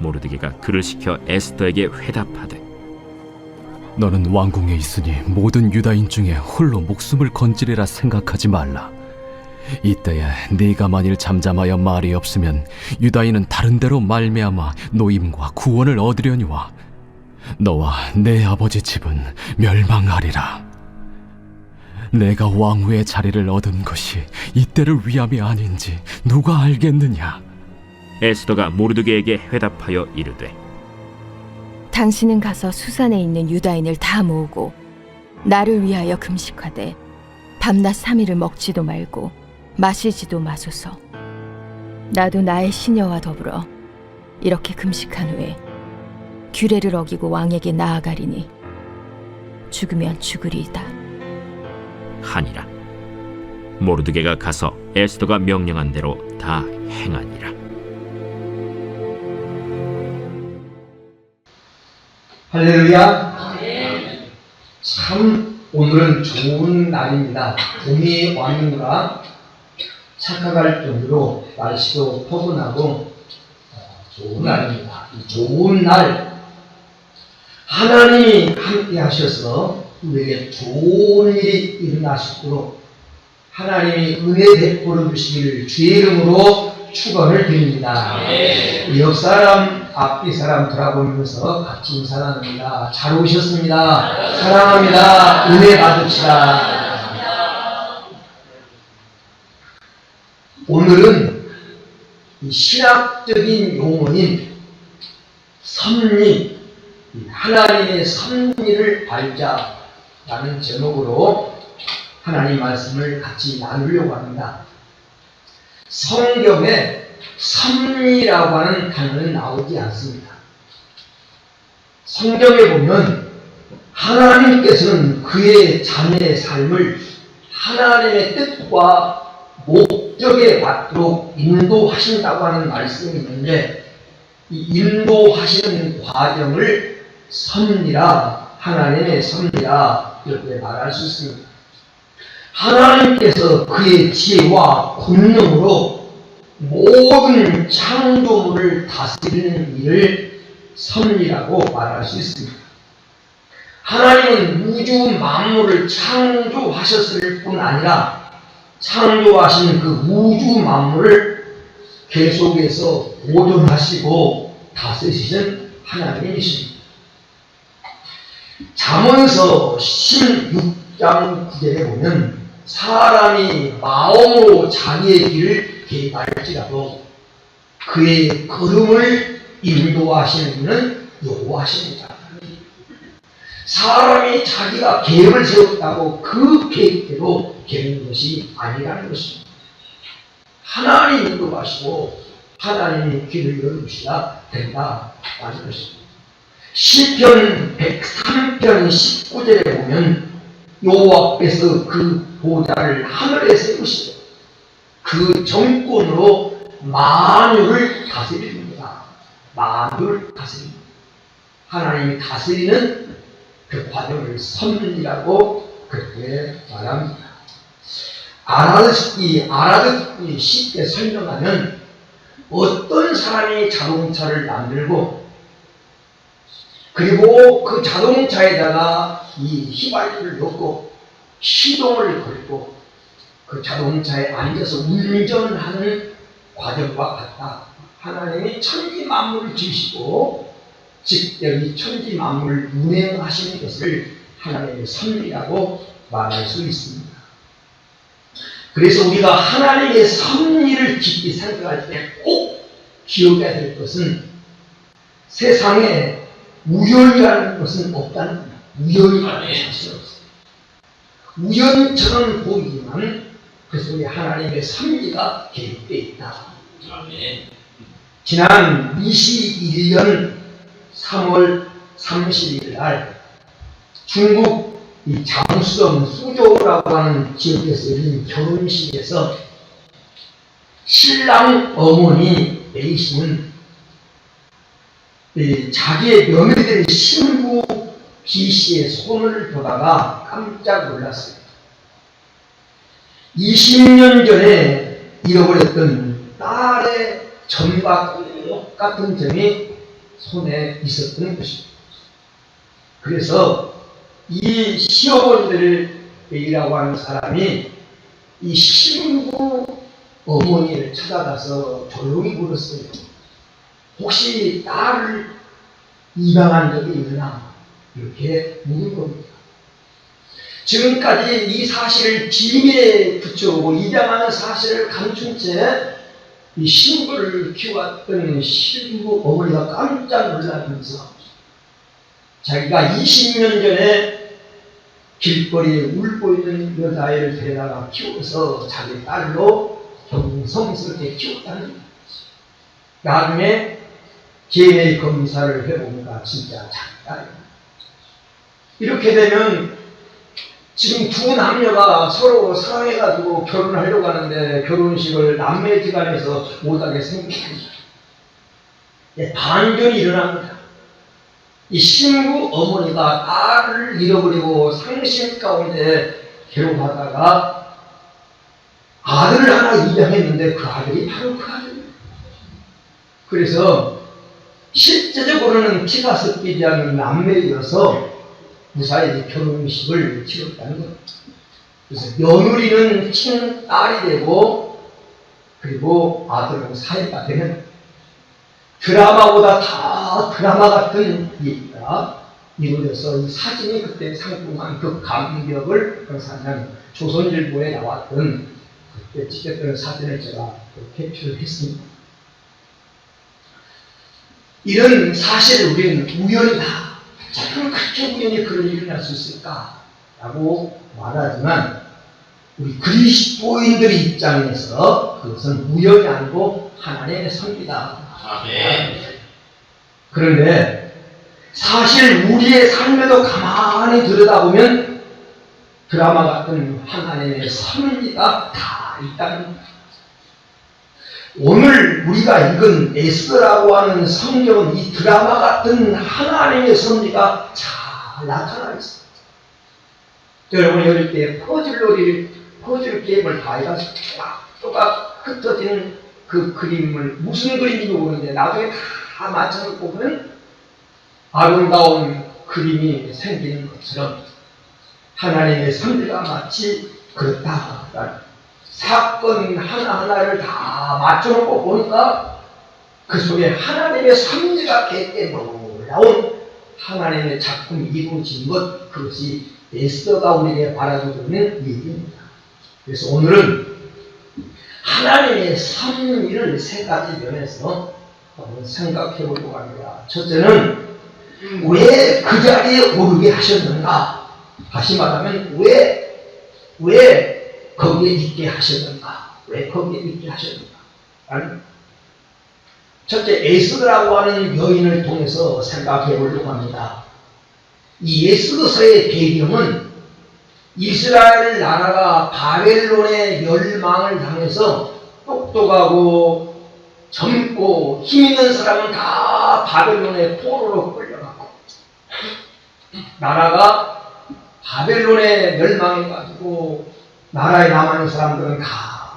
모르드게가 그를 시켜 에스더에게 회답하되, 너는 왕궁에 있으니 모든 유다인 중에 홀로 목숨을 건지리라 생각하지 말라. 이때에 네가 만일 잠잠하여 말이 없으면 유다인은 다른 데로 말미암아 노임과 구원을 얻으려니와 너와 내 아버지 집은 멸망하리라. 내가 왕후의 자리를 얻은 것이 이때를 위함이 아닌지 누가 알겠느냐? 에스더가 모르드게에게 회답하여 이르되, 당신은 가서 수산에 있는 유다인을 다 모으고 나를 위하여 금식하되 밤낮 3일을 먹지도 말고 마시지도 마소서. 나도 나의 시녀와 더불어 이렇게 금식한 후에 규례를 어기고 왕에게 나아가리니 죽으면 죽으리이다 하니라. 모르드게가 가서 에스더가 명령한 대로 다 행하니라. 할렐루야. 참 오늘은 좋은 날입니다. 봄이 왔는가 착각할 정도로 날씨도 포근하고 좋은 날입니다. 이 좋은 날 하나님이 함께 하셔서 우리에게 좋은 일이 일어날 수 있도록 하나님이 은혜 베풀어 주시기를 주의 이름으로 축원을 드립니다. 옆 사람, 앞뒤 사람 돌아보면서 같이 인사합니다. 잘 오셨습니다. 사랑합니다. 은혜 받읍시다. 오늘은 이 신학적인 용어인 섭리, 하나님의 섭리를 알자라는 제목으로 하나님 말씀을 같이 나누려고 합니다. 성경에 섭리라고 하는 단어는 나오지 않습니다. 성경에 보면 하나님께서는 그의 자녀의 삶을 하나님의 뜻과 목적에 맞도록 인도하신다고 하는 말씀이 있는데, 이 인도하시는 과정을 섭리라, 하나님의 섭리라 이렇게 말할 수 있습니다. 하나님께서 그의 지혜와 권능으로 모든 창조물을 다스리는 일을 섭리라고 말할 수 있습니다. 하나님은 우주 만물을 창조하셨을 뿐 아니라 창조하신 그 우주 만물을 계속해서 보존하시고 다스리시는 하나님이십니다. 잠언서 16장 9절에 보면 사람이 마음으로 자기의 길을 계획할지라도 그의 걸음을 인도하시는 이는 여호와십니다. 사람이 자기가 계획을 세웠다고 그 계획대로 되는 것이 아니라는 것입니다. 하나님 인도하시고 하나님의 길을 열어주시야 된다라는 것입니다. 시편 103편 19절에 보면 여호와께서 그 보좌를 하늘에 세우시고 그 정권으로 만유를 다스립니다. 만유를 다스립니다. 하나님이 다스리는 그 과정을 섭리라고 그렇게 말합니다. 알아듣기 쉽게 설명하면 어떤 사람이 자동차를 만들고 그리고 그 자동차에다가 이 휘발유를 넣고 시동을 걸고 그 자동차에 앉아서 운전하는 과정과 같다. 하나님이 천지 만물을 지으시고 직접 이 천지 만물을 운행하시는 것을 하나님의 섭리라고 말할 수 있습니다. 그래서 우리가 하나님의 섭리를 깊이 생각할 때 꼭 기억해야 될 것은 세상에 우연이라는 것은 없다는 겁니다. 우연이라는 것은 사실 없어요. 우연처럼 보이지만 그 속에 하나님의 섭리가 개입되어 있다. 지난 21년 3월 30일 날 중국 이 장수성 수조라고 하는 지역에서 열린 결혼식에서 신랑 어머니 A씨는 자기의 며느리된 신부 B씨의 손을 보다가 깜짝 놀랐어요. 20년 전에 잃어버렸던 딸의 점과 똑같은 점이 손에 있었던 것입니다. 그래서 이 시어머니들이라고 하는 사람이 이 신부 어머니를 찾아가서 조용히 물었어요. 혹시 딸을 입양한 적이 있나? 이렇게 묻은 겁니다. 지금까지 이 사실을 비밀에 붙여오고 입양하는 사실을 감춘 채 이 신부를 키워왔던 신부 어머니가 깜짝 놀라면서 자기가 20년 전에 길거리에 울고 있는 여자아이를 데려다가 키워서 자기 딸로 정성스럽게 키웠다는 거죠. 나중에 DNA 검사를 해보니까 진짜 자기 딸이에요. 이렇게 되면 지금 두 남녀가 서로 사랑해가지고 결혼하려고 하는데 결혼식을 남매지간에서 못하게 생깁니다. 반전이 일어납니다. 이 신부 어머니가 딸을 잃어버리고 상심 가운데 괴로워하다가 아들을 하나 입양했는데 그 아들이 바로 그 아들입니다. 그래서 실제적으로는 피가 섞이지 않는 남매이어서 무사히 결혼식을 치렀다는 것. 그래서 며느리는 친딸이 되고 그리고 아들은 사위가 되는 드라마보다 다 드라마 같은 얘기가 이루어져서 이 사진이 그때 상통한 그 감격을 사냥 조선일보에 나왔던 그때 찍혔던 사진을 제가 캡처를 했습니다. 이런 사실을 우리는 우연이다. 자, 그렇게 우연히 그런 일이 날 수 있을까? 라고 말하지만 우리 그리스도인들의 입장에서 그것은 우연이 아니고 하나님의 섭리다. 그런데 사실 우리의 삶에도 가만히 들여다보면 드라마 같은 하나님의 섭리가 다 있다는 겁니다. 오늘 우리가 읽은 에스더라고 하는 성경은 이 드라마 같은 하나님의 섭리가 잘 나타나 있습니다. 여러분이 어릴 때 퍼즐 게임을 다 해가지고 또각 흩어지는 그 그림을 무슨 그림인지 모르는데 나중에 다 맞춰놓고 보면 아름다운 그림이 생기는 것처럼 하나님의 섭리가 마치 그렇다라는 사건 하나하나를 다 맞춰놓고 보니까 그 속에 하나님의 섭리가 객게 놀라운 하나님의 작품이 이루어진 것, 그것이 에스더가 우리에게 바라보고 있는 얘기입니다. 그래서 오늘은 하나님의 섭리를 세 가지 면에서 한번 생각해 보려고 합니다. 첫째는 왜 그 자리에 오르게 하셨는가? 다시 말하면 왜 거기에 있게 하셨는가? 왜 거기에 있게 하셨는가? 첫째, 에스더라고 하는 여인을 통해서 생각해 보려고 합니다. 이 에스더서의 배경은 이스라엘 나라가 바벨론의 멸망을 당해서 똑똑하고 젊고 힘 있는 사람은 다 바벨론의 포로로 끌려가고 나라가 바벨론에 멸망해가지고 나라에 남아있는 사람들은 다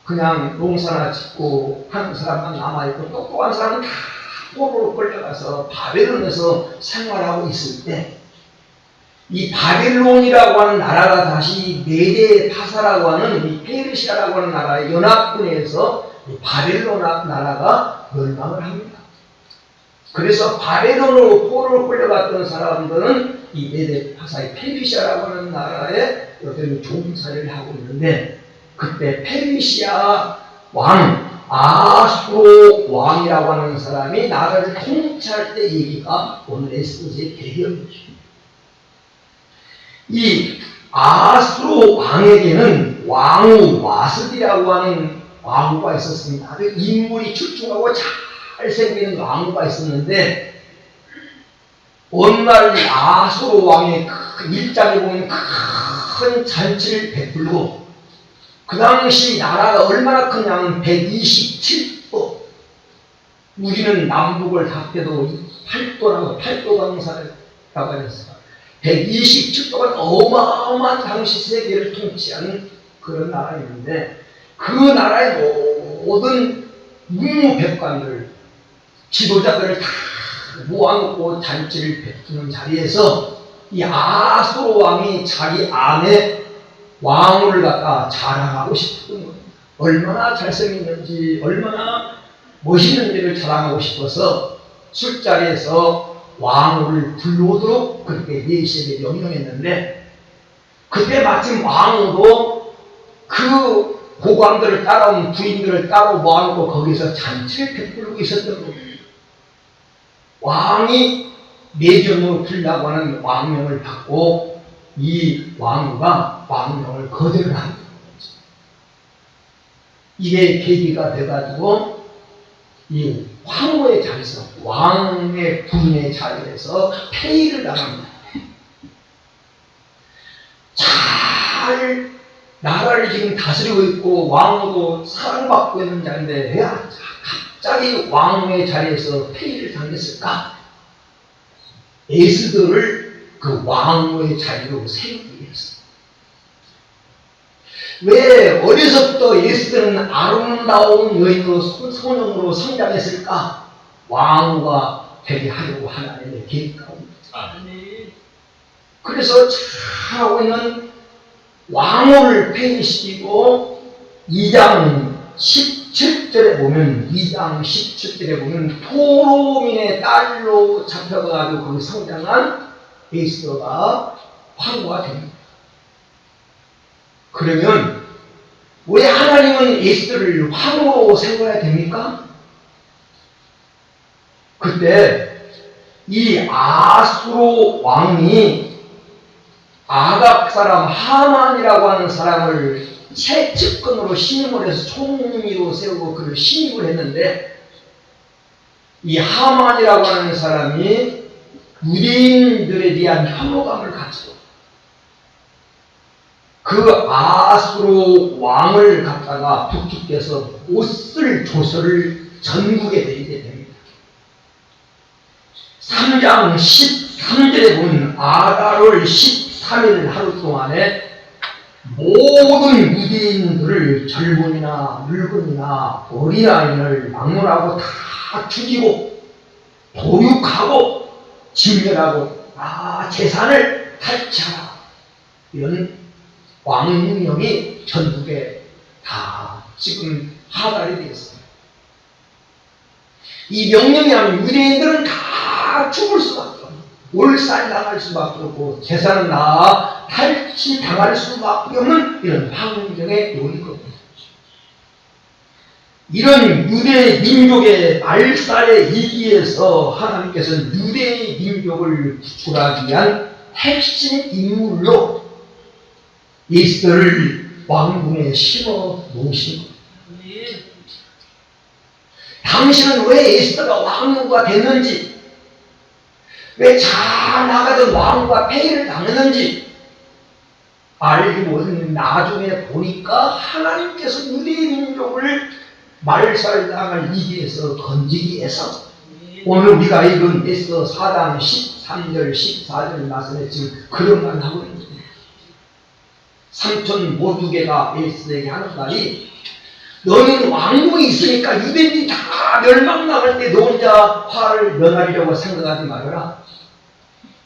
그냥 농사나 짓고 하는 사람만 남아있고 똑똑한 사람은 다 포로로 끌려가서 바벨론에서 생활하고 있을 때 이 바벨론이라고 하는 나라가 다시 메데 파사라고 하는 이 페르시아라고 하는 나라의 연합군에서 바벨론 나라가 멸망을 합니다. 그래서 바벨론으로 포로로 끌려갔던 사람들은 이 메데 파사의 페르시아라고 하는 나라에 여전히 종살이를 하고 있는데 그때 페르시아 왕 아수로 왕이라고 하는 사람이 나라를 통치할 때 얘기가 오늘 에스더의 배경이죠. 이 아수로 왕에게는 왕후 와스디라고 하는 왕후가 있었습니다. 아주 인물이 출중하고 잘생기는 왕후가 있었는데 어느 날 아수로 왕의 일장에 보면 큰 잔치를 베풀고 그 당시 나라가 얼마나 크냐면 127도 우리는 남북을 합해도 8도라고 8도 강사라고 했어요. 127도가 어마어마한 당시 세계를 통치하는 그런 나라였는데 그 나라의 모든 문무백관들, 지도자들을 다 무화과꽃 잔치를 베푸는 자리에서 이 아수르 왕이 자기 아내 왕후를 갖다 자랑하고 싶었던 겁니다. 얼마나 잘생겼는지, 얼마나 멋있는지를 자랑하고 싶어서 술자리에서 왕후를 불러오도록 그렇게 예시에게 명령했는데, 그때 마침 왕후도 그 고관들을 따라온 부인들을 따로 모아놓고 거기서 잔치를 베풀고 있었던 겁니다. 왕이 내정으로 풀라고 하는 왕명을 받고 이 왕후가 왕명을 거절을 한 거죠. 이게 계기가 돼가지고 이 황후의 자리에서, 왕의 부인의 자리에서 폐위를 당합니다. 잘 나라를 지금 다스리고 있고 왕후도 사랑받고 있는 자리인데 왜 갑자기 왕후의 자리에서 폐위를 당했을까? 에스더를 그 왕후의 자리로 세우기 위해서. 왜 어려서부터 에스더는 아름다운 여인으로 소년으로 성장했을까? 왕후가 되게 하려고 하나님의 계획 가운데. 그래서 잘하고 있는 왕후를 폐위시키고 2장 17절에 보면, 2장 17절에 보면 토로민의 딸로 잡혀가지고 거기 성장한 에스더가 황후가 됩니다. 그러면 왜 하나님은 에스더를 황후로 세워야 됩니까? 그때 이 아수르 왕이 아각 사람 하만이라고 하는 사람을 최측근으로 신임을 해서 총리로 세우고 그를 신임을 했는데, 이 하만이라고 하는 사람이 유대인들에 대한 혐오감을 가지고 그 아수르 왕을 갖다가 북쪽에서 못쓸 조서를 전국에 내리게 됩니다. 3장 13절에 보면 아달월 13일 하루 동안에 모든 유대인들을 젊은이나 늙은이나 어린아이를 막론하고 다 죽이고 도륙하고 진멸하고 재산을 탈취하라, 이런 왕명령이 전국에 다 지금 하달이 되었습니다. 이 명령이 하면 유대인들은 다 죽을 수밖에 없고 몰살당할 수밖에 없고 재산은 다 탈취당할 수밖에 없는 이런 환경에 놓인 겁니다. 이런 유대 민족의 말살의 위기에서 하나님께서는 유대 민족을 구출하기 위한 핵심 인물로 에스더를 왕궁에 심어 놓으신 겁니다. 당신은 왜 에스더가 왕후가 됐는지, 왜 잘 나가던 왕후가 폐위를 당했는지 알지 못했는데 나중에 보니까 하나님께서 유대 민족을 말살당할 위기에서 건지기 위해서 오늘 우리가 읽은 에스더 4장 13절 14절 말씀에 지금 그런 말 하고 있는 거예요. 삼촌 모두개가 에스더에게 하는 말이, 너는 왕궁에 있으니까 유대인이 다 멸망당할 때 너 혼자 화를 면하려고 생각하지 말아라.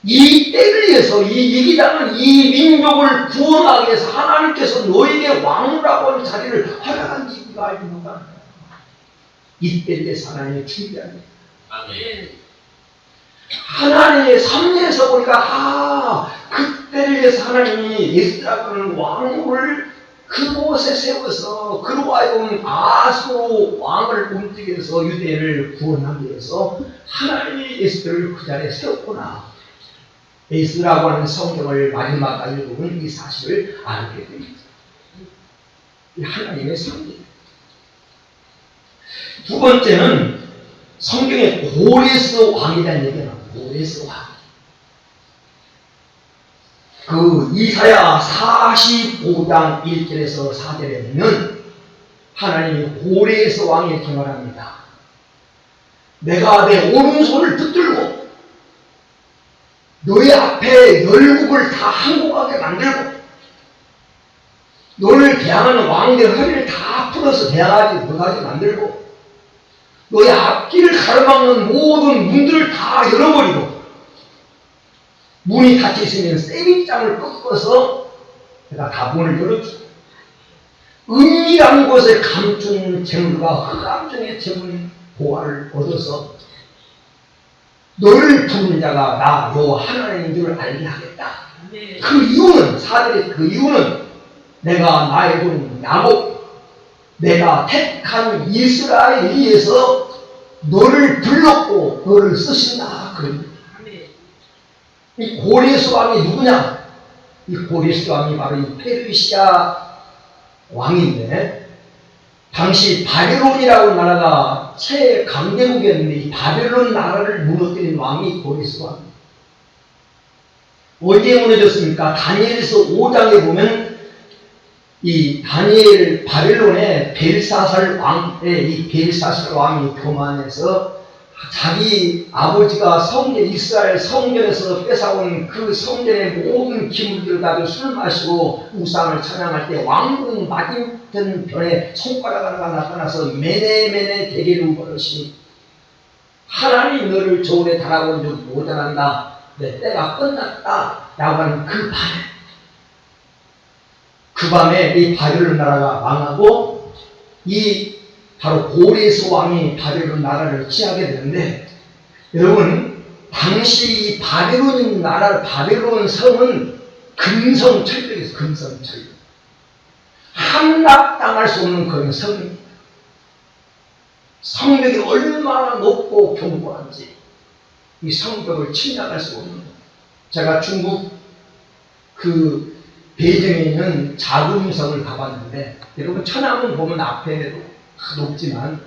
이 때를 위해서, 이 위기당한 이 민족을 구원하기 위해서 하나님께서 너에게 왕후라고 하는 자리를 허락한 이유가 알지 못한다. 이 때를 위해서 하나님이 준비합니다. 하나님의 섭리에서 보니까 그때를 위해서 하나님이 에스더라고 하는 왕후를 그곳에 세워서 그로 하여금 아수르 왕을 움직여서 유대를 구원하기 위해서 하나님이 에스더를 그 자리에 세웠구나. 에스더라고 하는 성경을 마지막까지 읽으면 이 사실을 알게 됩니다. 이 하나님의 섭리. 두 번째는 성경에 고레스 왕이라는 얘기가 나와요. 고레스 왕. 그 이사야 45장 1절에서 4절에 보면 하나님이 고레스 왕에 경험합니다. 내가 내 오른손을 붙들고 너의 앞에 열국을 다 항복하게 만들고 너를 대항하는 왕들의 허리를 다 풀어서 대항하지 못하게 만들고 너의 앞길을 가로막는 모든 문들을 다 열어버리고 문이 닫혀 있으면 세미장을 꺾어서 내가 다 문을 열어주고 은밀한 곳에 감춘 재물과 흑암 중에 재물 보화를 얻어서 너를 부르는 자가 나 너 하나님인 줄 알게 하겠다. 그 이유는 사들의 그 이유는 내가 나의 본 야곱 내가 택한 이스라엘에 의해서 너를 불렀고 너를 쓰신다. 그럽니다. 이 고레스 왕이 누구냐? 이 고레스 왕이 바로 이 페르시아 왕인데 당시 바벨론이라고 나라가 최강대국이었는데 이 바벨론 나라를 무너뜨린 왕이 고레스 왕. 언제 무너졌습니까? 다니엘서 5장에 보면 이 다니엘 바벨론의 벨사살 왕의 이 벨사살 왕이 교만해서 자기 아버지가 성전 이스라엘 성전에서 뺏어온 그 성전의 모든 기물들을 가지고 술 마시고 우상을 찬양할 때 왕궁 맞은편에 손가락 하나가 나타나서 메네메네 대게를 걸으시니 하나님 너를 저울에 달아본 줄 모자란다. 내 때가 끝났다. 라고 하는 그 밤에 이 바벨론 나라가 망하고 이 바로 고레스 왕이 바벨론 나라를 취하게 되는데 여러분 당시 이 바벨론 나라 바벨론 성은 금성철벽이었어요. 금성철벽. 함락당할 수 없는 그런 성입니다. 성벽이 얼마나 높고 견고한지 이 성벽을 침략할 수 없는 거예요. 제가 중국 그 베이징에 있는 자금성을 가봤는데 여러분 천안문 보면 앞에도 높지만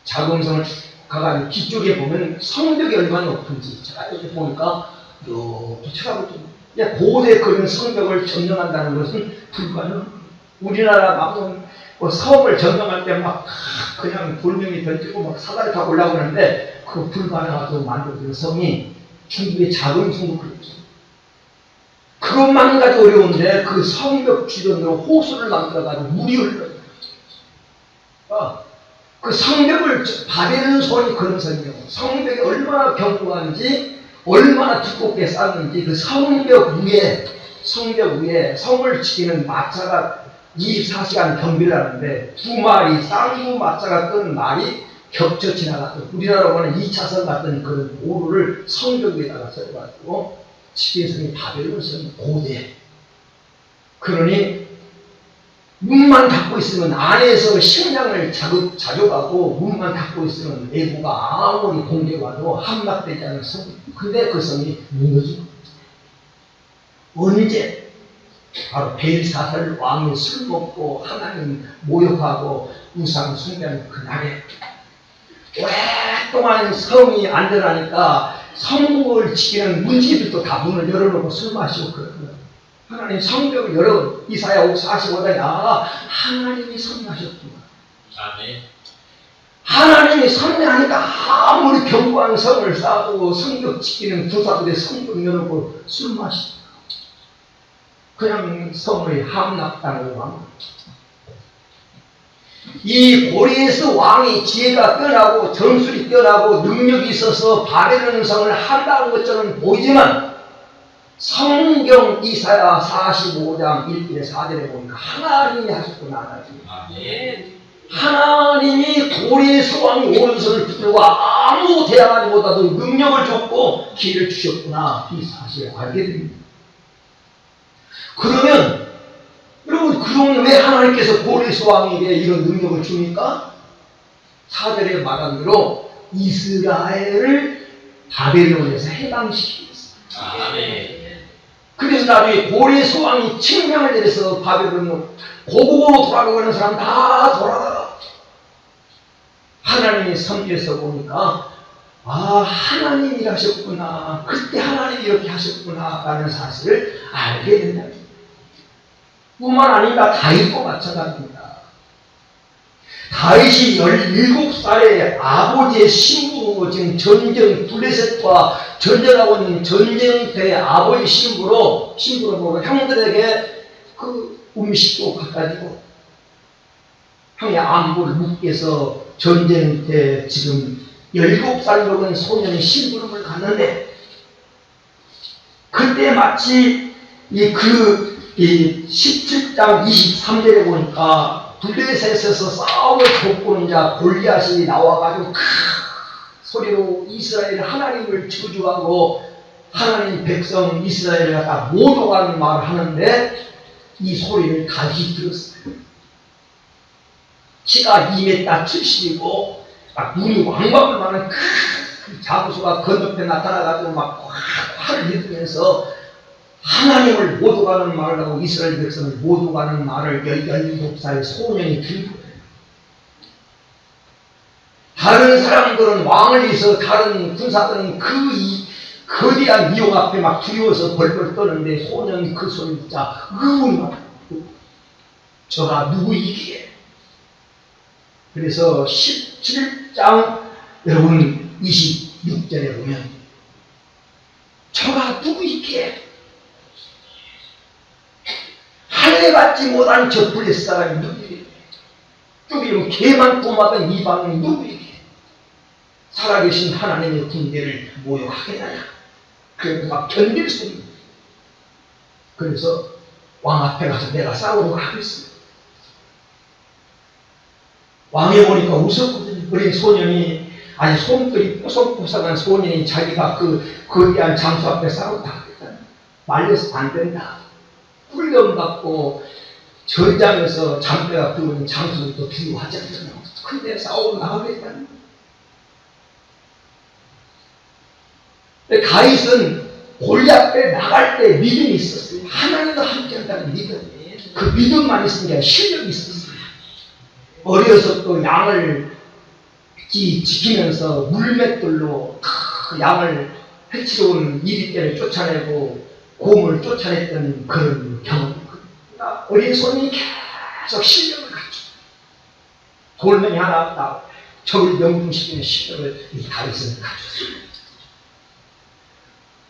자금성을 가가지고 뒤쪽에 보면 성벽이 얼마나 높은지 제가 이렇게 보니까 이렇게 쳐다보죠. 고대 그런 성벽을 점령한다는 것은 불가능. 우리나라 막 섬을 점령할 때 막 그냥 돌멩이 던지고 막 사다리 타고 올라오는데 그 불가능하다고 만들어진 성이 중국의 자금성도 그렇죠. 그것만 가지고 어려운데 그 성벽 주변으로 호수를 만들어가지고 물이 흘러요. 그 성벽을 바벨론 손이 그런 성이에요. 성벽이 얼마나 견고한지 얼마나 두껍게 쌓았는지 그 성벽 위에 성을 지키는 마차가 24시간 경비를 하는데 두 마리 쌍두 마차가 뜬 말이 겹쳐 지나갔던 우리나라로 하는 2차선 같은 그런 도로를 성벽 위에다가 세워가지고 지킨 성이 바벨론 성이 고대. 그러니 문만 닫고 있으면 안에서 식량을 자족하고 문만 닫고 있으면 내부가 아무리 공격와도 함락되지 않은 성. 근데 그 성이 무너지고 언제? 바로 벨사살 왕이 술 먹고 하나님 모욕하고 우상 숭배하는 그날에 오랫동안 성이 안전하니까 성국을 지키는 문지기들도 다 문을 열어놓고 술 마시고 그러거든요. 하나님 성벽을 열어 이사야 45장에 하나님이 선하셨구나. 아멘. 하나님이 선하니까 아무리 견고한 성을 쌓고 성벽 지키는 부사들의 성벽 열어놓고 술 마시고 그냥 성의 함락당하고 왕. 이 고레스 왕이 지혜가 뛰어나고 전술이 뛰어나고 능력이 있어서 바벨론 성을 함락한 것처럼 보이지만 성경 이사야 45장 1절에 4절에 보니까 하나님이 하셨구나. 하나님이 고레스 왕이 오른손을 붙들고 아무 대항하지보다도 능력을 줬고 기회를 주셨구나. 이 사실을 알게 됩니다. 그러면 여러분 그러면 왜 하나님께서 고레스 왕에게 이런 능력을 줍니까? 4절에 말한 대로 이스라엘을 바벨론에서 해방시키기 위해서. 그래서 나중에 고레스 왕이 칙령을 내려서 바벨론으로 고국으로 돌아가는 사람 다 돌아가라. 하나님의 성경에서 보니까 하나님이 하셨구나. 그때 하나님이 이렇게 하셨구나 라는 사실을 알게 된다. 뿐만 아니라 다윗도 마찬가지입니다. 다윗이 17살에 아버지의 신부로 지금 전쟁 블레셋과 전쟁하고 있는 전쟁터의 아버지 신부로 보고 형들에게 그 음식도 갖다 주고 형의 안부를 묻기 위해서 전쟁 때 지금 17살 먹은 소년이 심부름을 갔는데 그때 마치 이 17장 23절에 보니까 블레셋에서 싸움을 돕고는 자 골리앗이 나와가지고 큰 소리로 이스라엘 하나님을 저주하고 하나님 백성 이스라엘을 갖다 모독하는 말을 하는데 이 소리를 다시 들었어요. 키가 2m 70이고 막 눈이 왕방울 나는 큰 장수가 건너편에 나타나가지고 막 화를 내면서 하나님을 모독하는 말을 하고 이스라엘 백성을 모독하는 말을 17살 소년이 들은 거예요. 다른 사람들은 왕을 위해서 다른 군사들은 그 거대한 미혹 앞에 막 두려워서 벌벌 떠는데 소년이 그 소리 듣자 의문이 막 저가 누구이기에. 그래서 17장 여러분 26절에 보면 저가 누구이기에 할례 받지 못한 저 블레셋 사람이 누구이기에 쫓기면 개만 꼬마던 이방인이 누구이기에 살아계신 하나님의 군대를 모욕하겠느냐. 그래서 막 견딜 수 없는. 그래서 왕 앞에 가서 내가 싸우러 가겠습니다. 왕이 보니까 웃었거든요. 어린 소년이 아니 손들이 뽀송뽀송한 소년이 자기가 그 거대한 장수 앞에 싸웠다 하겠다. 말려서 안 된다. 훈련받고 전장에서 장대가 부은 장수도 두려워하지 않잖아. 근데 싸우러 나가겠다. 다윗은 골리앗에 나갈 때 믿음이 있었어요. 하나님과 함께한다는 믿음. 그 믿음만 있은 게 아니라 실력이 있었어요. 어려서 또 양을 지키면서 물맷돌로 양을 해치러 온 이리떼를 쫓아내고 곰을 쫓아냈던 그런 경험이 있거든요. 어린 손이 계속 실력을 갖추고 돌멩이 하나 딱 적을 명중시키는 실력을 이 다윗은 갖췄습니다.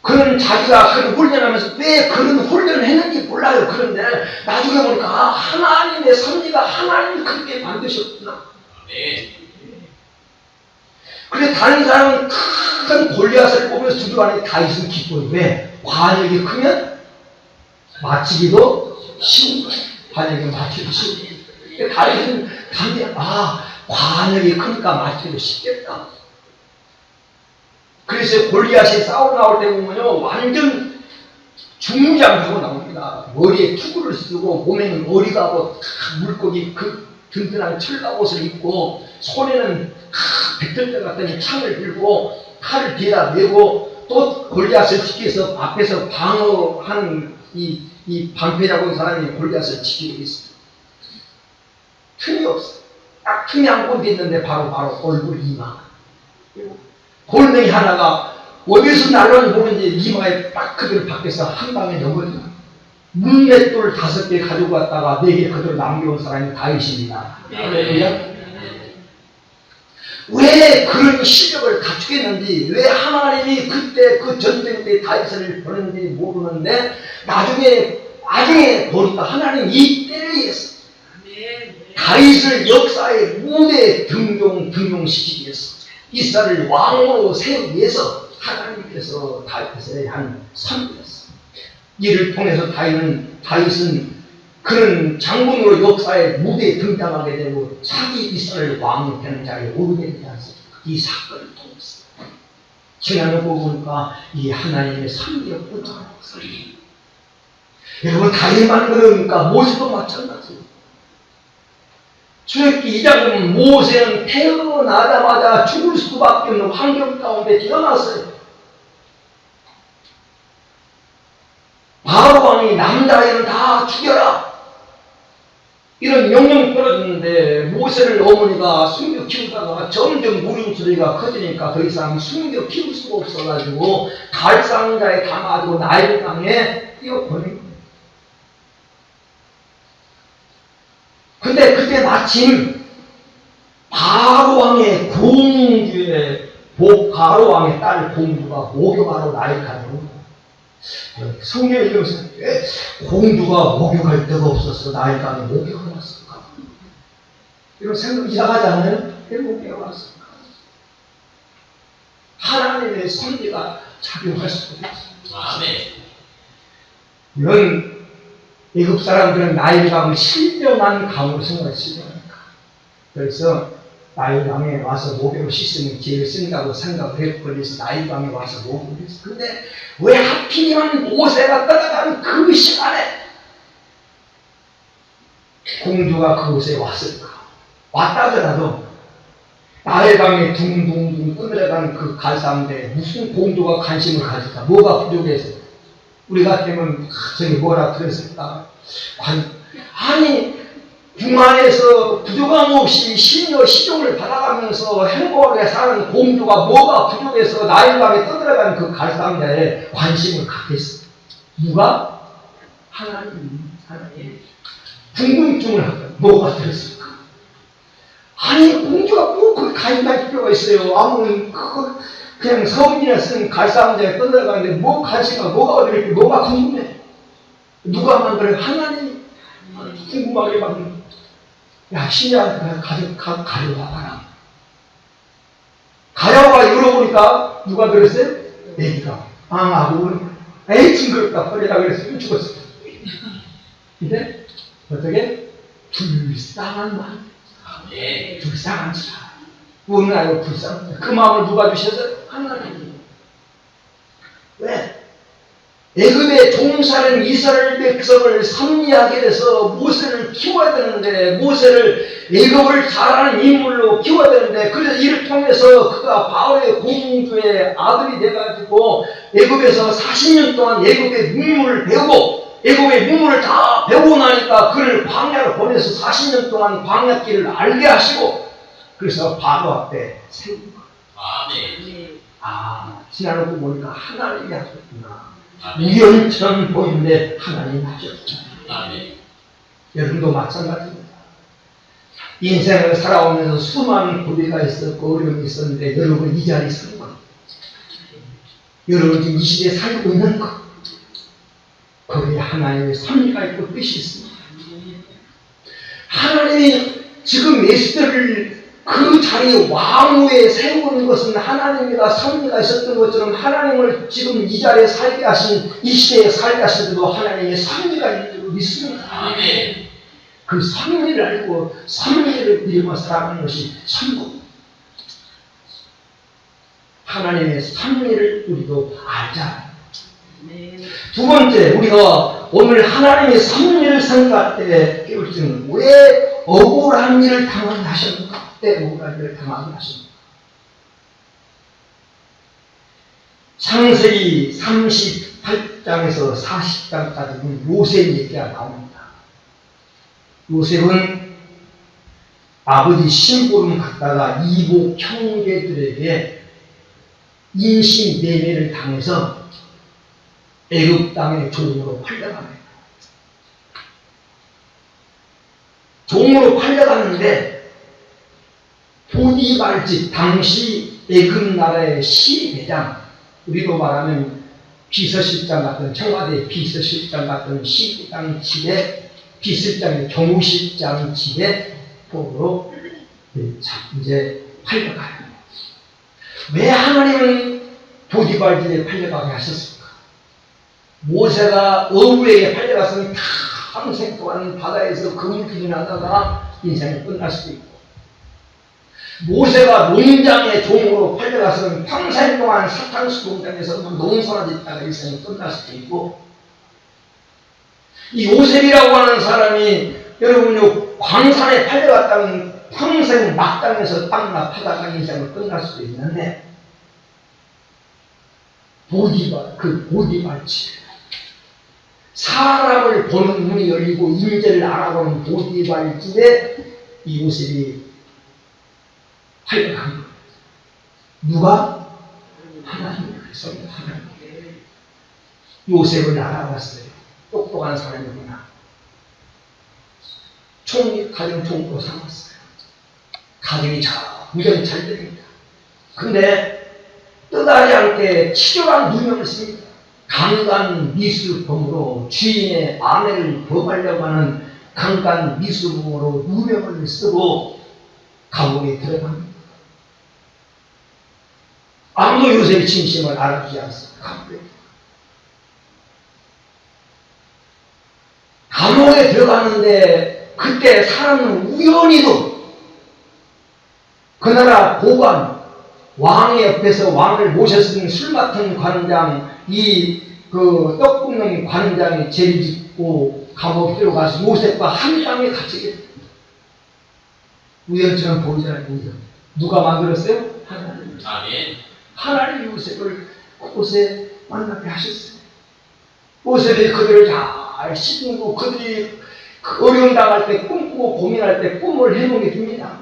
그는 자기가 그런 훈련하면서 왜 그런 훈련을 했는지 몰라요. 그런데 나중에 보니까 하나님의 섭리가 하나님이 그렇게 만드셨구나. 그래 다른 사람은 큰 골리앗을 보면서 두려워하는 다윗은 기뻐요. 왜? 관역이 크면 맞히기도 쉬운 거예요. 관역이 맞히기도 쉬운 거예요. 다윗은 감히 관역이 크니까 맞히기도 쉽겠다. 그래서 골리앗이 싸우러 나올 때 보면요 완전 중무장하고 나옵니다. 머리에 투구를 쓰고 몸에는 어리가고 물고기 그 든든한 철갑옷을 입고 손에는 백들대 같은 창을 들고 칼을 뒤에다 메고 또 골리앗을 지키기 위해서 앞에서 방어하는 이 방패라고 하는 사람이 골리앗을 지키고 있어요. 틈이 없어요. 딱 틈이 한 군데 있는데 바로 얼굴 이마. 돌멩이 하나가 어디서 날라오는지 모르는지 이마에 딱 그대로 밖에서 한 방에 넘어져. 물맷돌 5개 가지고 왔다가 4개 그대로 남겨온 사람이 다윗입니다. 왜 그런 실력을 갖추겠는지, 왜 하나님이 그때 그 전쟁 때 다윗을 보냈는지 모르는데 나중에 보니까 하나님 이 때를 위해서 다윗을 역사의 무대에 등용시키기 위해서 이스라엘을 왕으로 세우기 위해서 하나님께서 다윗에 한 선이었어요. 이를 통해서 다윗은 그런 장군으로 역사의 무대에 등장하게 되고 자기 이스라엘 왕이 되는 자리에 오르게 되지 않습니까? 이 사건을 통해서. 지난해 보니까 이 하나님의 선이었구나. 여러분 다윗만 그러니까 모세도 마찬가지예요. 출애굽기 2장 보면 모세는 태어나자마자 죽을 수밖에 없는 환경 가운데 태어났어요. 바로 왕이 남자애는 다 죽여라 이런 명령이 떨어졌는데 모세를 어머니가 숨겨 키우다가 점점 물음소리가 커지니까 더 이상 숨겨 키울 수가 없어가지고 갈상자에 담아두고 나일 땅에 뛰어버린 거예요. 근데 그때 마침 바로왕의 공주의 바로왕의 딸 공주가 목욕하러 나일 땅에 온 거예요. 성경에 이러면서 왜 공주가 목욕할 데가 없었어? 나일 땅에 목욕을 했을까? 이런 생각 이상하지 않아요? 애굽에 와서 하나님의 섭리가 작용할 수 있어요. 아멘. 이런 애굽 사람들은 나일 강을 신령한 강으로 생각했습니까? 그래서 나일 강에 와서 목욕을 씻으면 죄를 쓴다고 생각을 했고, 그래서 나일 강에 와서 목욕을 했어. 근데 왜 하필이면 모세가 떠나가는 그 시간에 공주가 그곳에 왔을까? 왔다 하더라도 나일 강에 둥둥둥 떠들어가는 그 갈사인데 무슨 공주가 관심을 가질까? 뭐가 부족해서? 우리 같으면 저기 뭐라 그랬을까? 아니 궁안에서 부족함 없이 시녀 시종을 받아가면서 행복하게 사는 공주가 뭐가 부족해서 나일강에 떠들어가는 그 갈사인데 관심을 갖겠어? 누가? 하나님. 궁금증을 하다. 뭐가 들었을까? 아니 공주가 뭐 그 가입할 필요가 있어요. 아무리 그냥 서민이나 쓴 갈사함자에 떠들어가는데 뭐 관심가 뭐가 어디를 뭐가 궁금해? 누가 만들어? 하나님. 궁금하게 만든. 야 신녀한테 가려와봐라. 가려와 열어보니까 누가 그랬어요? 애기가 하고 에이 징그럽다 버리라 그랬으면 죽었어. 근데 어떻게? 불쌍한 마음. 불쌍한 사람. 우리나라 불쌍한 그 마음을 누가 주셔서? 하나님. 왜? 애굽에 종사는 이스라엘 백성을 섭리하게 돼서 모세를 키워야 되는데, 모세를 애굽을 잘하는 인물로 키워야 되는데, 그래서 이를 통해서 그가 바울의 공주의 아들이 돼가지고 애굽에서 40년 동안 애굽의 문물을 배우고, 애굽의 문물을 다 배우고 나니까 그를 광야로 보내서 40년 동안 광야길을 알게 하시고, 그래서 바로 앞에 세운 거예요. 지나놓고 보니까 하나님이 하셨구나. 우연처럼 보이는데 하나님이 하셨구나. 여러분도 마찬가지입니다. 인생을 살아오면서 수많은 고비가 있었고 어려움이 있었는데 여러분 이 자리에 선 것, 여러분 지금 이 시대에 살고 있는 것, 거기에 하나님의 섭리가 있고 뜻이 있습니다. 하나님이 지금 예수들을 그 자리에 왕후에 세우는 것은 하나님과 섭리가 있었던 것처럼, 하나님을 지금 이 자리에 살게 하신, 이 시대에 살게 하시는데도 하나님의 섭리가 있는 줄 믿습니다. 아멘. 그 섭리를 알고 섭리를 이루며 살아가는 것이 천국. 하나님의 섭리를 우리도 알자. 두 번째, 우리가 오늘 하나님의 섭리를 생각할 때 깨울 때는 왜 억울한 일을 당하게 하셨는가? 때 억울한 일을 당하게 하셨는가? 창세기 38장에서 40장까지 요셉 얘기가 나옵니다. 요셉은 아버지 심부름 갔다가 이복 형제들에게 인신매매를 당해서 애굽 땅의 종으로 팔려갑니다. 종으로 팔려갔는데 보디발 집, 당시 애굽 나라의 시대장, 우리도 말하면 비서실장 같은, 청와대 비서실장 같은 시대장 집에, 비서실장의 경호실장 집에 복으로 이제 팔려가요. 왜 하나님은 보디발 집에 팔려가게 하셨습니까? 모세가 어부에게 팔려갔으면 평생 동안 바다에서 그물길이나다가 인생이 끝날 수도 있고, 모세가 농장의 종으로 팔려갔으면 평생 동안 사탕수 농장에서 농사나 짓다가 인생이 끝날 수도 있고, 이 요셉이라고 하는 사람이 여러분요 광산에 팔려갔다면 평생 막당에서 땅나 파다가 인생을 끝날 수도 있는데, 보디발집, 사람을 보는 눈이 열리고 인재를 알아보는 보디발집에 이 요셉이 팔려간 거예요. 누가? 하나님이 그랬습니다. 하나님. 요셉을 알아봤어요. 똑똑한 사람이구나. 가정 총으로 삼았어요. 가정이 무전히 잘 됩니다. 근데 뜻하지 않게 치졸한 누명을 씁니다. 강간 미수범으로 주인의 아내를 범하려고 하는 강간 미수범으로 누명을 쓰고 감옥에 들어갑니다. 아무도 요셉의 진심을 알아주지 않습니다. 감옥에 들어갔는데 그때 사람은 우연히도 그 나라 고관 왕의 옆에서 왕을 모셨으니 술 맡은 관장 그 떡 굽는 관장이 죄를 짓고 감옥에 들어가서 요셉과 한 땅에 갇히게 됩니다. 우연처럼 보이잖아요. 우연. 누가 만들었어요? 하나님. 아멘. 하나님 요셉을 그곳에 만나게 하셨어요. 요셉이 그들을 잘 씻고 그들이 어려움 당할 때 꿈꾸고 고민할 때 꿈을 해보게 됩니다.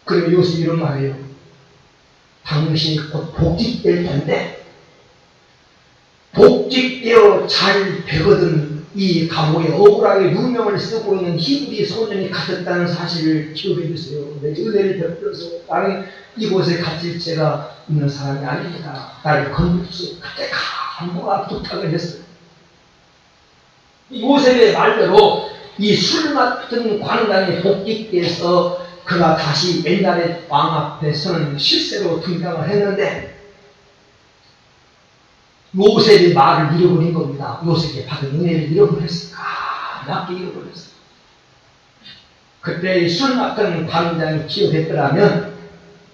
그러면 요셉이 이런 말이에요. 당신이 곧 복직될 텐데 복직되어 잘 되거든 이 감옥에 억울하게 누명을 쓰고 있는 히브리 소년이 갇혔다는 사실을 기억해 주세요. 내 은혜를 베풀어서 나는 이곳에 갇힐 죄가 있는 사람이 아닙니다. 나를 건져주세요. 그때 간곡한 부탁을 했어요. 요셉의 말대로 이 술 맡은 관장이 복직돼서 그가 다시 옛날의 왕 앞에 서는 실세로 등장을 했는데 요셉의 말을 잃어버린 겁니다. 요셉이 받은 은혜를 잃어버렸어요. 까맣게 잃어버렸어요. 그때 술 맡은 관장이 기억했더라면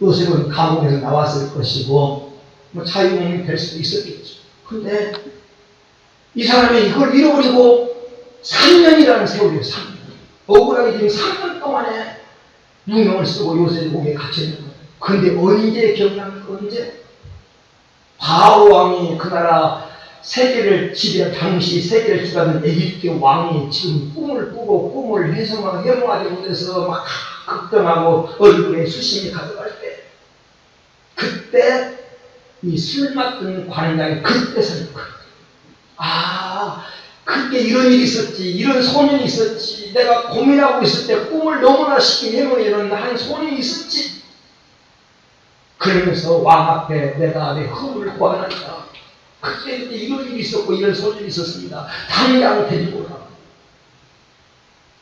요셉은 감옥에서 나왔을 것이고 자유인이 될 수도 있었겠죠. 근데 이 사람이 이걸 잃어버리고 3년이라는 세월이에요. 3년. 억울하게 지금 3년 동안에 누명을 쓰고 요셉의 목에 갇혀있는 거예요. 근데 언제 기억납니까? 언제? 바로 왕이 그 나라 세계를 지배한 당시 세계를 지배하던 에집트 왕이 지금 꿈을 꾸고 꿈을 해석하고 해몽하지 못해서 막 걱정하고 얼굴에 수심이 가져갈 때 그때 이 술 맡은 관장이 그때 생각해요. 그때 이런 일이 있었지, 이런 소년이 있었지, 내가 고민하고 있을 때 꿈을 너무나 쉽게 해몽하는 한 소년이 있었지. 그러면서 왕 앞에 내가 내 허물을 구하나이다. 그때 이런 일이 있었고 이런 소년이 있었습니다. 당장 데리고 오라.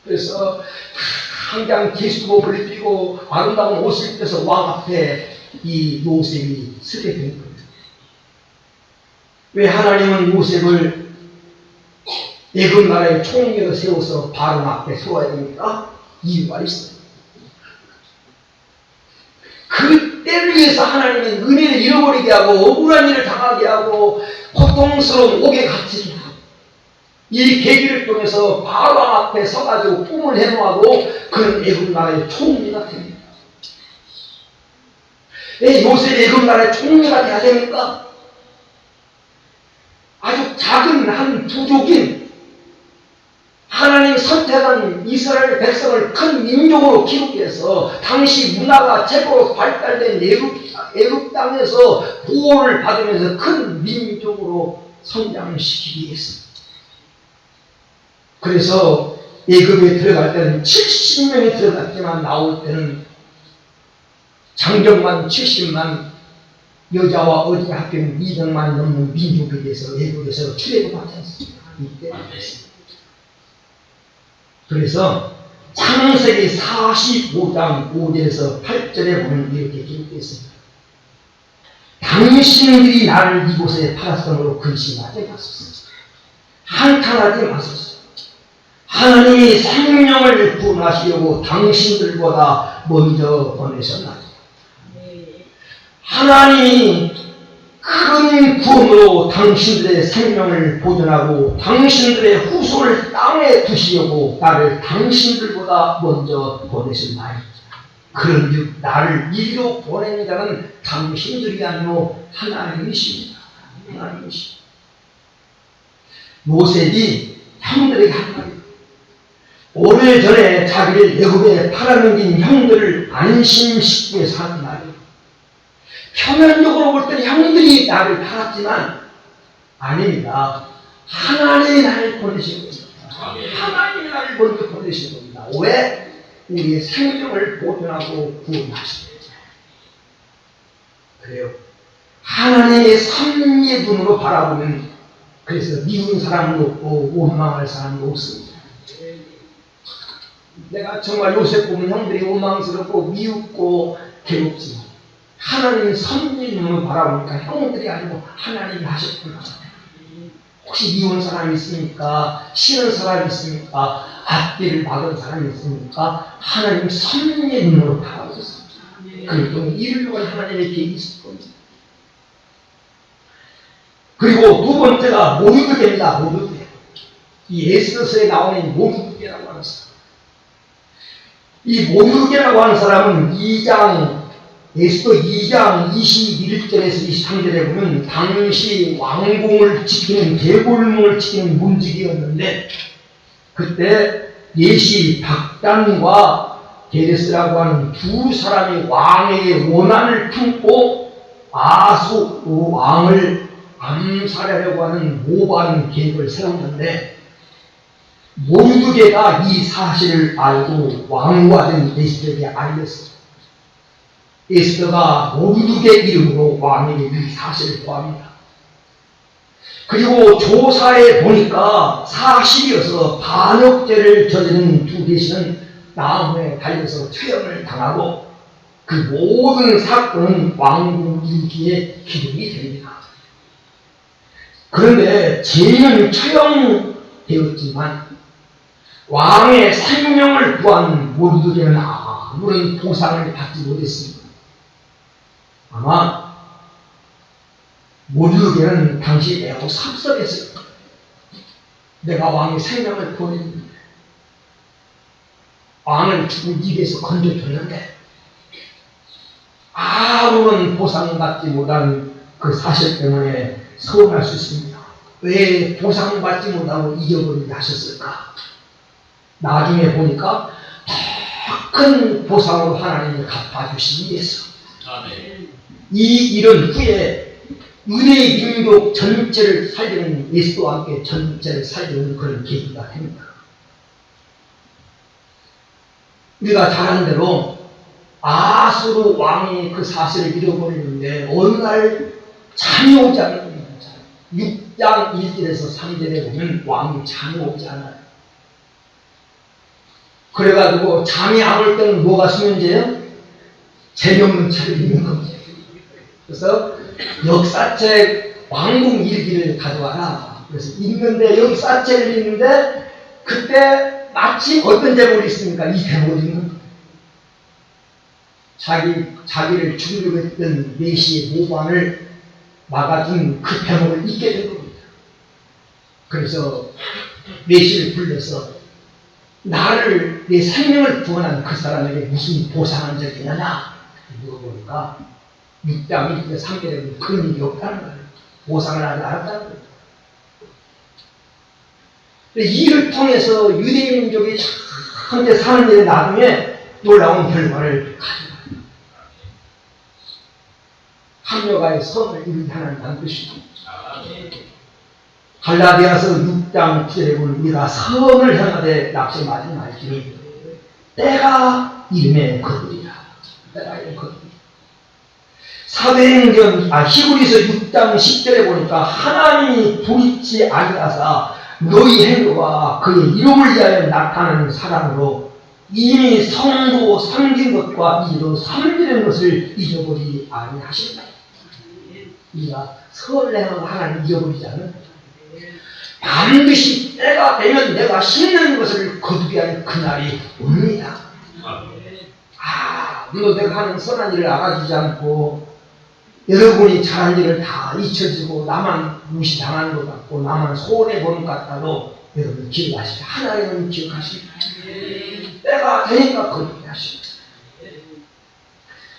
그래서 당장 계수복을 입히고 아름다운 옷을 입혀서 왕 앞에 이 요셉이 서게 된 거예요. 왜 하나님은 요셉을 애굽 나라의 총리로 세워서 바로 앞에 세워야 됩니까? 이유가 있어요. 그때를 위해서 하나님은 은혜를 잃어버리게 하고 억울한 일을 당하게 하고 고통스러운 옥에 갇히게 하고 이 계기를 통해서 바로 앞에 서가지고 꿈을 해몽하고 그런 애굽 나라의 총리가 됩니다. 왜 요셉이 애굽 나라의 총리가 돼야 됩니까? 아주 작은 한 부족인 하나님 선택한 이스라엘 백성을 큰 민족으로 기록해서 당시 문화가 최고로 발달된 애굽 땅에서 보호를 받으면서 큰 민족으로 성장시키기 위해서. 그래서 애굽에 들어갈 때는 70명이 들어갔지만 나올 때는 장정만 70만 여자와 어린이 합계는 200만이 넘는 민족에 대해서 애굽에서 출애굽 하지 않습니다. 이때 그래서 창세기 45장 5절에서 8절에 보면 이렇게 기록되어 있습니다. 당신들이 나를 이곳에 팔았으므로 근심하지 마소서. 한탄하지 마소서. 하나님이 생명을 구원하시려고 당신들보다 먼저 보내셨나니 하나님이 큰 구원으로 당신들의 생명을 보존하고 당신들의 후손을 땅에 두시려고 나를 당신들보다 먼저 보내셨나이다. 그런즉 나를 이리로 보낸 자는 당신들이 아니오 하나님이십니다. 하나님이십니다. 요셉이 형들에게 한 말이에요. 오래전에 자기를 애굽에 팔아넘긴 형들을 안심시키기 위해서 한 말이에요. 표면적으로 볼 때는 형들이 나를 팔았지만 아닙니다. 하나님이 나를 보내신 겁니다. 하나님이 나를 먼저 보내신 겁니다. 왜? 우리의 생명을 보존하고 구원하시는 거죠. 그래요. 하나님의 섭리의 눈으로 바라보면 그래서 미운 사람도 없고 원망할 사람도 없습니다. 내가 정말 요셉 보면 형들이 원망스럽고 미웃고 괴롭지. 하나님의 선진을 바라보니까 형들이 아니고 하나님이 하셨구나. 혹시 이혼 사람이 있습니까? 싫은 사람이 있습니까? 앞뒤를 막은 사람이 있습니까? 하나님 선민의 눈으로 바라보셨습니다. 그리고 인류가 하나님의 계획이 있을 겁니다. 그리고 두 번째가 모르드게입니다. 모르드게. 이 에스더서에 나오는 모르드게라고 하는 사람. 이 모르드게라고 하는 사람은 에스더 2장 21절에서 23절에 보면 당시 왕궁을 지키는 대골문을 지키는 문직이었는데 그때 예시 박단과 게레스라고 하는 두 사람이 왕에게 원한을 품고 아수 왕을 암살하려고 하는 모반 계획을 세웠는데 모르드게가 이 사실을 알고 왕후가 된 에스더에게 알렸습니다. 에스더가 모르드게 이름으로 왕에게 이 사실을 고합니다. 그리고 조사해 보니까 사실이어서 반역죄를 저지른 두 계시는 나무에 달려서 처형을 당하고 그 모든 사건은 왕궁 일기에 기록이 됩니다. 그런데 죄는 처형되었지만 왕의 생명을 구한 모르드게는 아무런 보상을 받지 못했습니다. 아마 모르드게는 당시 매우 섭섭했을 거예요. 내가 왕의 생명을 구했는데 왕을 죽은 입에서 건져줬는데 아무런 보상받지 못한 그 사실 때문에 서운할 수 있습니다. 왜 보상받지 못하고 잊어버리게 하셨을까? 나중에 보니까 더 큰 보상으로 하나님이 갚아주시기 위해서 이 일은 후에 유대 민족 전체를 살리는 예수와 함께 전체를 살리는 그런 계기가 됩니다. 우리가 잘 아는 대로 아수르 왕이 그 사실을 잃어버리는데 어느 날 잠이 오지 않는 겁니다. 6장 1절에서 3절에 보면 왕이 잠이 오지 않아요. 그래가지고 잠이 안 올 때는 뭐가 수면제예요? 재미없는 책을 읽는 겁니다. 그래서 역사책 왕궁 일기를 가져와라. 그래서 읽는데 역사책을 읽는데 그때 마치 어떤 제목이 있습니까? 이 제목이 있는 겁니다. 자기를 죽이려고 했던 메시의 모반을 막아준 그 대목을 잊게 된 겁니다. 그래서 메시를 불러서 나를 내 생명을 구원한 그 사람에게 무슨 보상한 적이 있느냐 물어보니까 6장 1절 3절에 그런 일이 없다는 거예요. 보상을 하지 않았다는 거예요. 이 일을 통해서 유대인 민족이 현재 사는 일에 나중에 놀라운 결과를 가져갑니다. 합력하여 선을 이루게 하는 반드시 갈라디아서 6장 9절에 보면 우리가 선을 향하되 낙심하지 말지니 때가 이름에 거두리라. 때가 이름에 거두리라. 사도행전 히브리서 6장 10절에 보니까 하나님이 불의치 아니하사 너희 행위와 그의 이름을 위하여 나타나는 사랑으로 이미 성도 섬긴 것과 이로 섬기는 것을 잊어버리지 아니하신다. 우리가 선을 행하고 하나님 잊어버리지 않는 반드시 때가 되면 내가 심는 것을 거두게 하는 그날이 옵니다. 물론 내가 하는 선한 일을 알아주지 않고 여러분이 잘한 일을 다 잊혀지고 나만 무시당하는 것 같고 나만 손해보는 것 같아도 여러분 기억하시죠. 하나님은 기억하십니다. 때가 되니까 거두게 하십니다.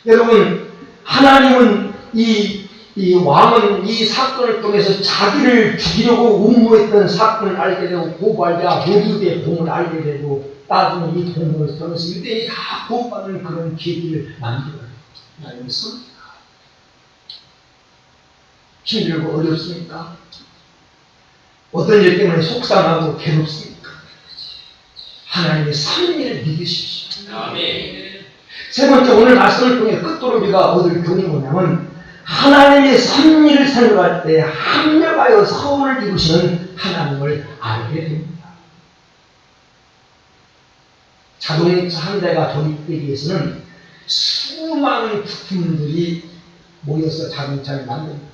여러분 하나님은 이 왕은 이 사건을 통해서 자기를 죽이려고 음모했던 사건을 알게 되고 고발자 모두의 공을 알게 되고 나중에 이 공을 통해서 유대인이 다 구원받는 그런 계기를 만들어요. 하나님의 섭니다. 힘들고 어렵습니까? 어떤 일 때문에 속상하고 괴롭습니까? 하나님의 섭리를 믿으십시오. 세 번째 오늘 말씀을 통해 끝으로 우리가 얻을 교훈이 뭐냐면 하나님의 섭리를 생각할 때 합력하여 선을 이루시는 하나님을 알게 됩니다. 자동차 한 대가 조립되기 위해서는 수많은 부품들이 모여서 자동차를 만듭니다.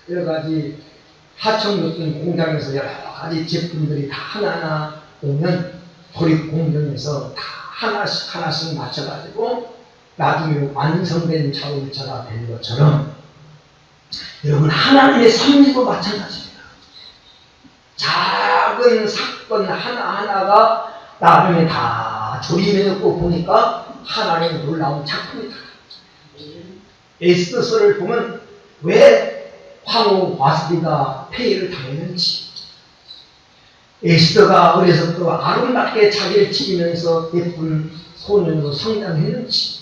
여러 가지 하청역전 공장에서 여러 가지 제품들이 다 하나하나 오면 조립 공정에서 다 하나씩 맞춰가지고 나중에 완성된 자동차가 되는 것처럼 여러분 하나님의 섭리도 마찬가지입니다. 작은 사건 하나하나가 나중에 다 조립해놓고 보니까 하나님의 놀라운 작품이다. 에스더서를 보면 왜 황후 바스디가 폐위를 당했는지, 에스더가 어려서부터 아름답게 자기를 지키면서 예쁜 소년으로 성장했는지,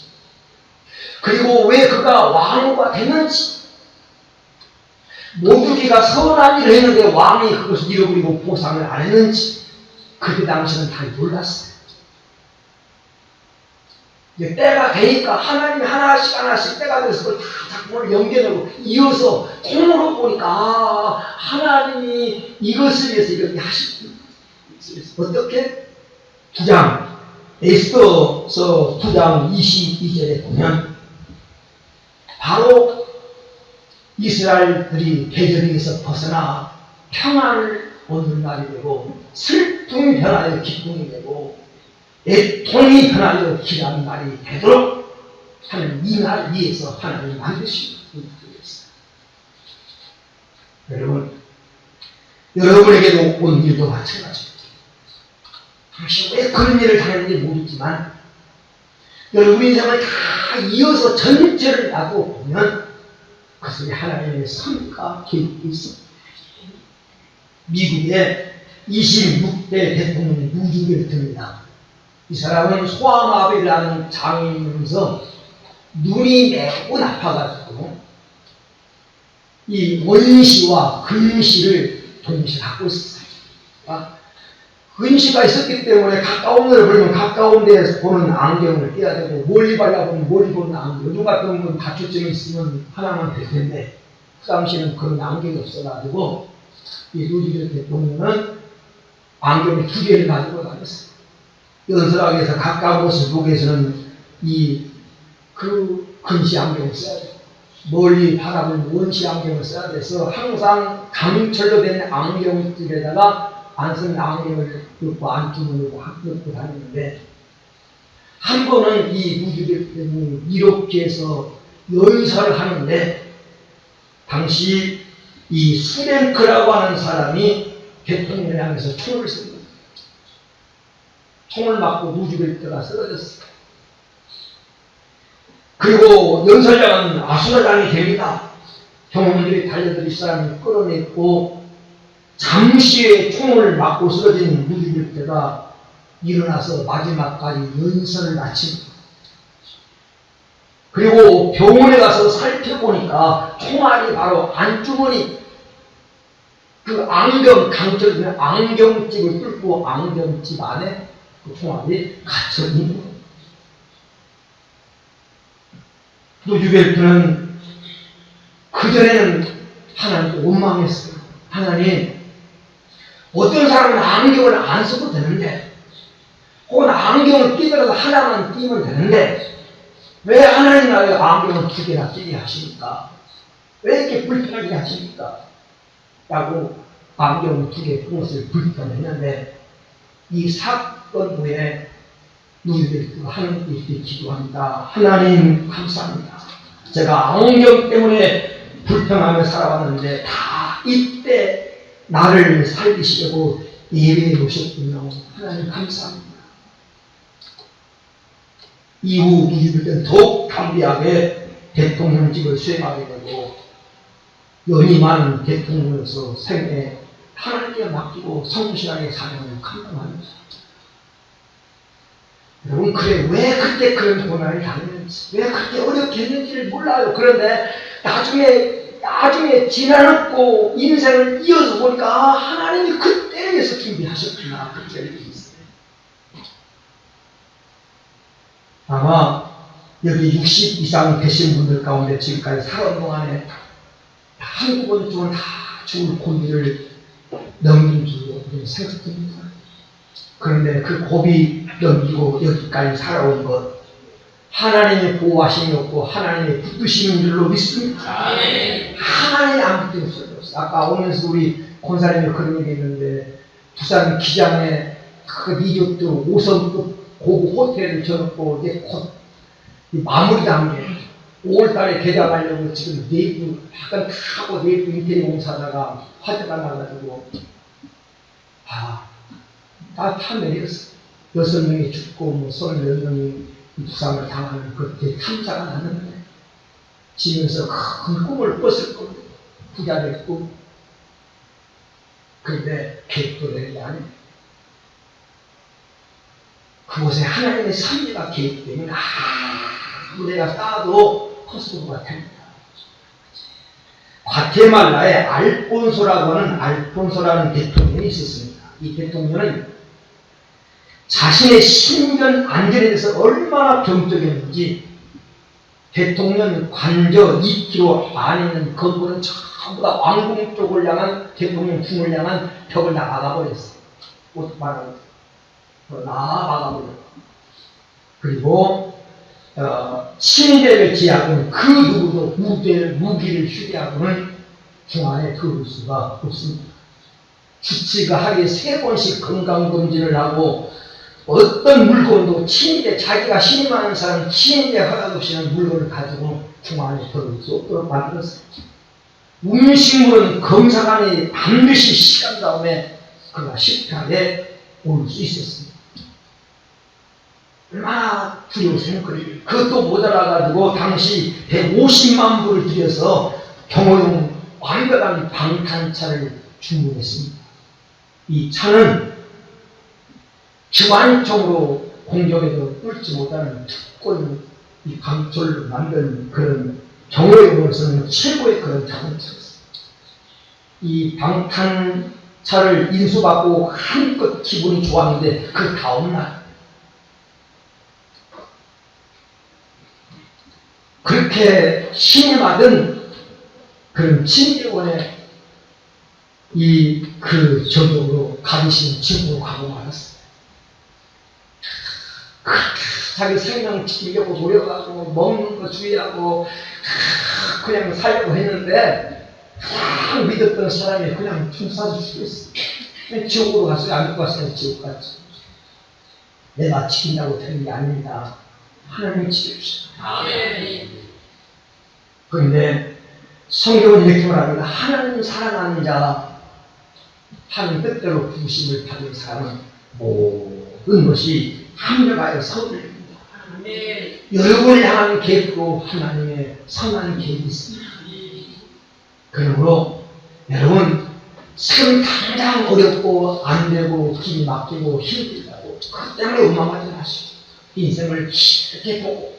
그리고 왜 그가 왕후가 됐는지, 모두기가 선한 일을 했는데 왕이 그것을 잃어버리고 보상을 안 했는지 그때 당시는 다 몰랐어요. 이제 때가 되니까 하나님이 하나씩 때가 돼서 다 작품을 연결하고 이어서 통으로 보니까 하나님이 이것을 위해서 이렇게 하시고 어떻게? 9장 에스더서 9장 22절에 보면 바로 이스라엘들이 계절에서 벗어나 평안을 얻는 날이 되고 슬픔이 변하여 기쁨이 되고 애통이 변하여 기라는 날이 되도록 하는 이 날 위에서 하나님이 만드시고 있습니다. 여러분, 여러분에게도 온 일도 마찬가지입니다. 당신 왜 그런 일을 당했는지 모르지만 여러분 인생을 다 이어서 전체를 놔두고 보면 그것이 하나님의 섭리가 계획이 있습니다. 미국의 26대 대통령 루즈벨트입니다. 이 사람은 소아마비라는 장애인이면서 눈이 매우 나빠가지고 이 원시와 근시를 동시에 갖고 있었어요. 근시가 있었기 때문에 가까운 데를 보면 가까운 데에서 보는 안경을 껴야 되고 멀리 바라보면 멀리 보는 안경, 요즘 같은 건 다초점이 있으면 하나만 될 텐데 그 당시에는 그런 안경이 없어가지고 이 루즈벨트 대통령은 안경을 2개를 가지고 다녔어요. 연설하기 위해서 가까운 곳을 보기 위해서는 그 근시 안경을 써야 돼요. 멀리 바라보는 원시 안경을 써야 돼서 항상 강철로 된 안경집에다가 안쓴 안경을 넣고 안주문을 넣고 다니는데 한 번은 이 루즈벨트는 이렇게 해서 연설을 하는데 당시 이 수랭크라고 하는 사람이 대통령을 향해서 총을 씁니다. 총을 맞고 루즈벨트가 쓰러졌어요. 그리고 연설자는 아수라장이 됩니다. 경호원들이 달려들이 사람을 끌어냈고 잠시의 총을 맞고 쓰러진 루즈벨트가 일어나서 마지막까지 연설을 마칩니다. 그리고 병원에 가서 살펴보니까 총알이 바로 안주머니 그 안경 강철 안경집을 뚫고 안경집 안에 그 총알이 갇혀 있는 거예요. 루즈벨트는 그전에는 하나님께 원망했어요. 하나님, 어떤 사람은 안경을 안 써도 되는데 혹은 안경을 끼더라도 하나만 끼면 되는데 왜 하나님 나라에 안경을 2개나 끼게 하십니까? 왜 이렇게 불편하게 하십니까? 라고 안경을 2개 낀 것을 불편했는데 이 사건 후에 루즈벨트가 하나님께 이렇게 기도합니다. 하나님 감사합니다. 제가 안경 때문에 불평하며 살아왔는데 다 이때 나를 살리시려고 예배해 놓으셨군요. 하나님 감사합니다. 이후 루즈벨트는 더욱 담대하게 대통령직을 수행하게 되고 연이 많은 대통령으로서 생애 하나님께 맡기고 성실하게 사명을 감당합니다. 여러분, 그래, 왜 그때 그런 고난을 당했는지, 왜 그렇게 어렵게 했는지를 몰라요. 그런데 나중에 지나놓고 인생을 이어서 보니까 하나님이 그때를 위해서 준비하셨구나. 그렇게 있어요. 아마 여기 60 이상 되신 분들 가운데 지금까지 살아온 동안에 한두 번쯤은 다 죽을 고비를 넘긴 줄로 생각됩니다. 그런데 그 고비 넘기고 여기까지 살아온 것, 하나님의 보호하심이었고 하나님의 붙드시는 줄로 믿습니다. 하나님이 안 붙들 수 없어요. 아까 오면서 우리 권사님이 그런 얘기 했는데, 부산 기장에 그 리조트 5성급 고급 호텔을 지었고 이제 곧 마무리 단계 5월달에 개장하려고 지금 내부 약간 하고 내부 인테리어 공사다가 화재가 나가지고 다 타내렸어. 6명이 죽고 뭐 30명이 부상을 당하는 그때 탐사가 났는데, 지면서 큰 꿈을 꿨을 겁니다. 부자될 꿈. 그런데 계획도 되는 게 아닙니다. 그곳에 하나님의 섭리가 개입되면 무대가 쌓아도 코스모가 됩니다. 과테말라에 알폰소라는 대통령이 있었습니다. 이 대통령은 자신의 신변 안전에 대해서 얼마나 병적이었는지, 대통령 관저 2km 안에 있는 건물은 전부 다 왕궁 쪽을 향한, 대통령 궁을 향한 벽을 다 막아버렸어요. 못 막아버렸어요. 나아가버렸어요. 그리고 침대를 지하고는 그 누구도 무기를 휴대하고는 궁 안에 들어올 수가 없습니다. 주치가 하루에 3번씩 건강검진을 하고, 어떤 물건도 침대, 자기가 신임하는 사람 침대 허락 없이는 물건을 가지고 궁 안에 들어올 수 없도록 만들었어요. 음식물은 검사관이 반드시 시간 다음에 그가 식탁에 올 수 있었습니다. 얼마나 두려우세요. 그것도 모자라가지고 당시 150만 불을 들여서 경호용 완벽한 방탄차를 주문했습니다. 이 차는 기관총으로 공격에도 뚫지 못하는 특권, 이 강철로 만든 그런 경호용으로서는 최고의 그런 자동차였습니다. 이 방탄차를 인수받고 한껏 기분이 좋았는데, 그 다음날 그렇게 신이 받은 그런 침대원의 그 저격으로 가리신 친구로 가고 말았어요. 자기 생명 지키려고 노력하고 먹는 거 주의하고 그냥 살려고 했는데, 딱 믿었던 사람이 그냥 춤사줄 수 있어. 그냥 지옥으로 갔어요. 안 갔어요. 지옥 갔죠. 내가 지킨다고 되는 게 아닙니다. 하나님이 지켜주시오. 그런데 성경은 이렇게 말합니다. 하나님 사랑하는 자, 하나님 뜻대로 부르심을 받은 사람은 모든 것이 합력하여 서울입니다. 여러분을 향한 계획도 하나님의 선한 계획이 있습니다. 그러므로 여러분, 지금 당장 어렵고 안 되고 길이 막히고 힘들다고 그 때문에 원망하지 마시고 인생을 깊게 보고,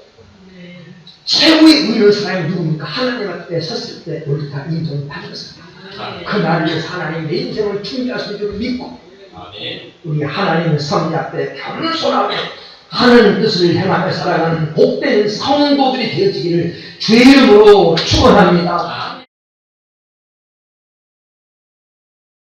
최고의 의로운 사람이 누굽니까? 하나님 앞에 섰을 때 옳다 인정을 받았습니다. 그 날을 위해서 하나님 내 인생을 충분하실 줄 믿고, 우리 하나님의 섭리 앞에 겸손하게 하나님 뜻을 행하며 살아가는 복된 성도들이 되어지기를 주의 이름으로 축원합니다.